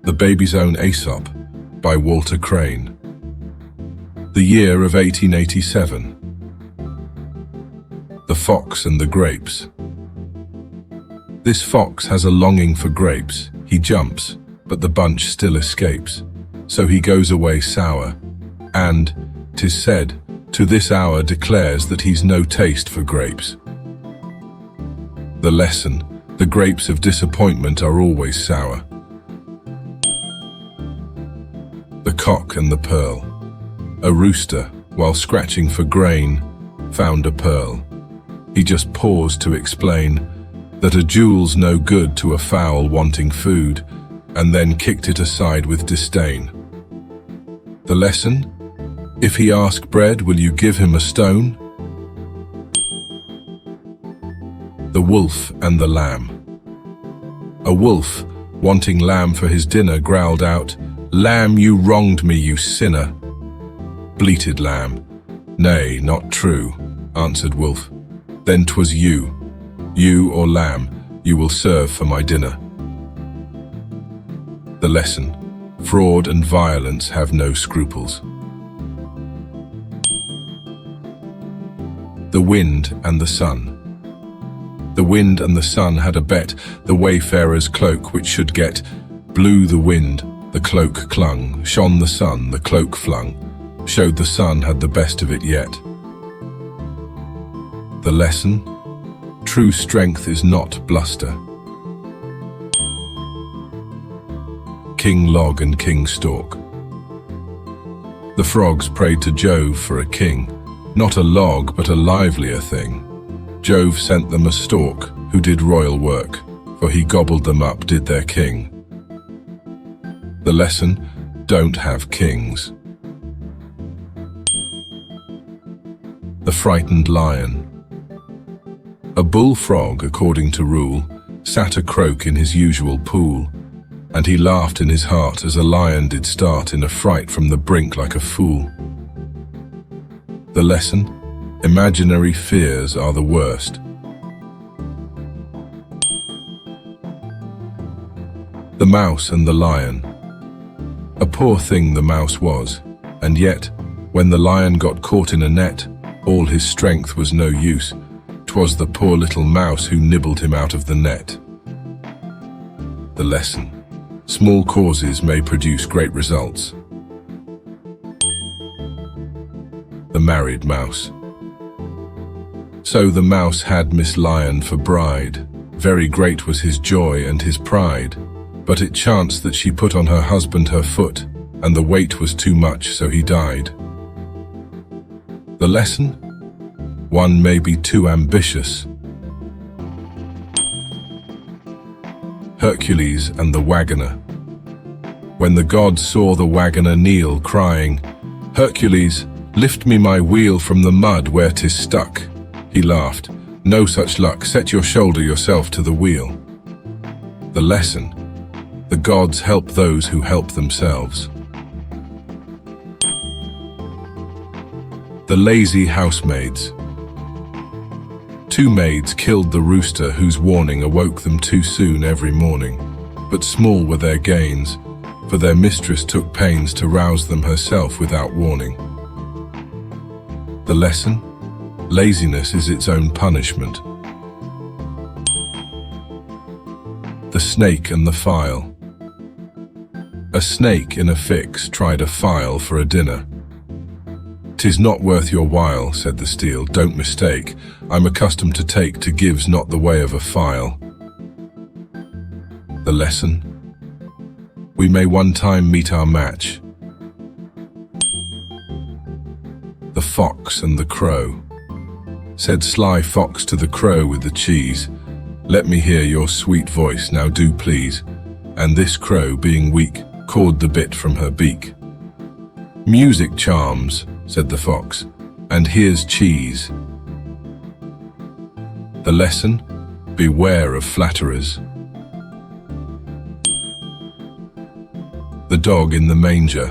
The Baby's Own Aesop by Walter Crane. The year of 1887. The Fox and the Grapes. This fox has a longing for grapes. He jumps, but the bunch still escapes. So he goes away sour, and, 'tis said, to this hour declares that he's no taste for grapes. The lesson: the grapes of disappointment are always sour. The Cock and the Pearl. A rooster, while scratching for grain, found a pearl. He just paused to explain that a jewel's no good to a fowl wanting food, and then kicked it aside with disdain. The lesson: if he ask bread, will you give him a stone? The Wolf and the Lamb. A wolf, wanting lamb for his dinner, growled out, "Lamb, you wronged me, you sinner." Bleated Lamb, "Nay, not true," answered Wolf. "Then 'twas you or lamb, you will serve for my dinner." The lesson: fraud and violence have no scruples. The Wind and the Sun. The wind and the sun had a bet, the wayfarer's cloak which should get. Blew the wind, the cloak clung, shone the sun, the cloak flung, showed the sun had the best of it yet. The lesson: true strength is not bluster. King Log and King Stork. The frogs prayed to Jove for a king, not a log but a livelier thing. Jove sent them a stork, who did royal work, for he gobbled them up, did their king. The lesson: don't have kings. The Frightened Lion. A bullfrog, according to rule, sat a croak in his usual pool, and he laughed in his heart as a lion did start in a fright from the brink like a fool. The lesson: imaginary fears are the worst. The Mouse and the Lion. A poor thing the mouse was, and yet, when the lion got caught in a net, all his strength was no use. 'Twas the poor little mouse who nibbled him out of the net. The lesson: small causes may produce great results. The Married Mouse. So the mouse had Miss Lion for bride. Very great was his joy and his pride. But it chanced that she put on her husband her foot, and the weight was too much, so he died. The lesson: one may be too ambitious. Hercules and the Wagoner. When the gods saw the wagoner kneel, crying, "Hercules, lift me my wheel from the mud where 'tis stuck," he laughed, "No such luck, set your shoulder yourself to the wheel." The lesson: the gods help those who help themselves. The Lazy Housemaids. Two maids killed the rooster whose warning awoke them too soon every morning, but small were their gains, for their mistress took pains to rouse them herself without warning. The lesson: laziness is its own punishment. The Snake and the File. A snake in a fix tried a file for a dinner. "'Tis not worth your while," said the steel, "don't mistake. I'm accustomed to take, to give's not the way of a file." The lesson: we may one time meet our match. The Fox and the Crow. Said sly fox to the crow with the cheese, "Let me hear your sweet voice, now do please." And this crow, being weak, cawed the bit from her beak. "Music charms," said the fox, "and here's cheese." The lesson: beware of flatterers. The Dog in the Manger.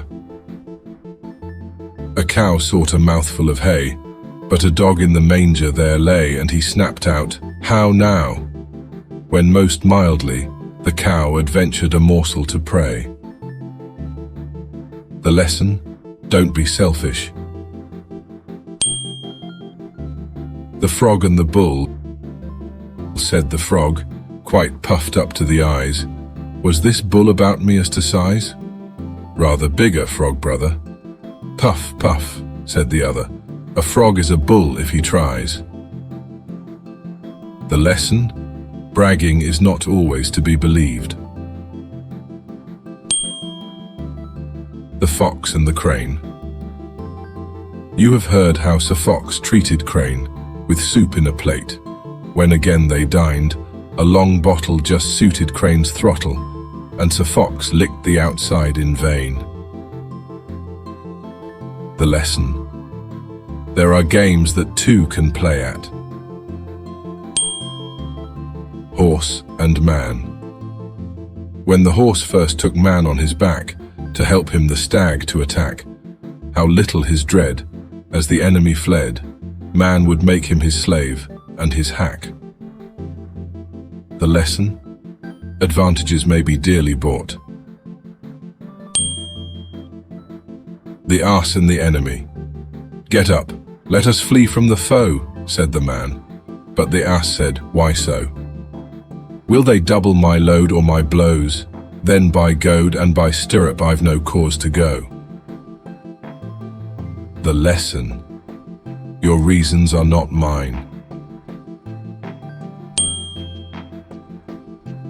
A cow sought a mouthful of hay, but a dog in the manger there lay, and he snapped out, "How now?" when most mildly the cow adventured a morsel to prey. The lesson? Don't be selfish. The Frog and the Bull, said the frog, quite puffed up to the eyes. Was this bull about me as to size? Rather bigger, frog brother. Puff, puff, said the other. A frog is a bull if he tries. The lesson? Bragging is not always to be believed. The Fox and the Crane. You have heard how Sir Fox treated Crane, with soup in a plate. When again they dined, a long bottle just suited Crane's throttle, and Sir Fox licked the outside in vain. The lesson? There are games that two can play at. Horse and Man. When the horse first took man on his back, to help him the stag to attack, how little his dread, as the enemy fled, man would make him his slave and his hack. The lesson? Advantages may be dearly bought. The Ass and the Enemy. Get up, let us flee from the foe, said the man. But the Ass said, why so? Will they double my load or my blows? Then by goad and by stirrup I've no cause to go. The lesson? Your reasons are not mine.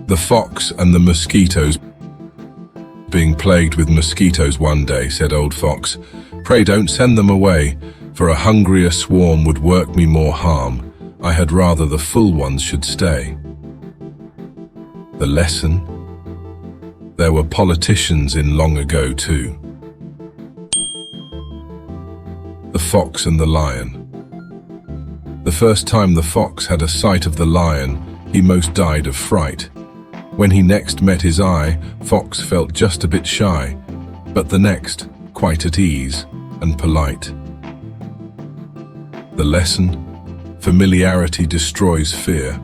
The Fox and the Mosquitoes. Being plagued with mosquitoes one day, said old Fox, pray don't send them away, for a hungrier swarm would work me more harm. I had rather the full ones should stay. The lesson? There were politicians in long ago too. The Fox and the Lion. The first time the fox had a sight of the lion, he most died of fright. When he next met his eye, Fox felt just a bit shy, but the next, quite at ease and polite. The lesson? Familiarity destroys fear.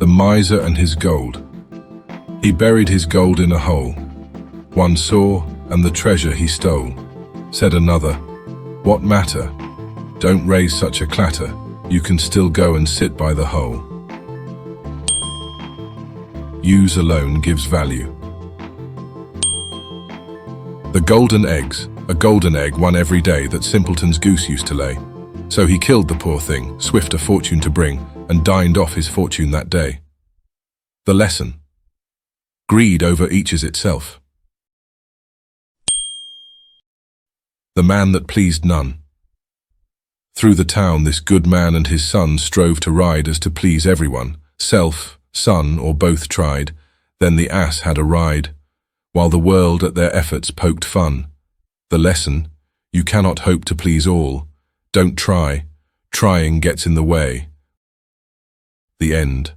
The Miser and his Gold. He buried his gold in a hole. One saw, and the treasure he stole. Said another, what matter? Don't raise such a clatter, you can still go and sit by the hole. Use alone gives value. The Golden Eggs. A golden egg won every day that simpleton's goose used to lay. So he killed the poor thing, swift a fortune to bring, and dined off his fortune that day. The lesson? Greed overeaches itself. The Man that Pleased None. Through the town this good man and his son strove to ride as to please everyone. Self, son, or both tried. Then the ass had a ride, while the world at their efforts poked fun. The lesson? You cannot hope to please all. Don't try. Trying gets in the way. The end.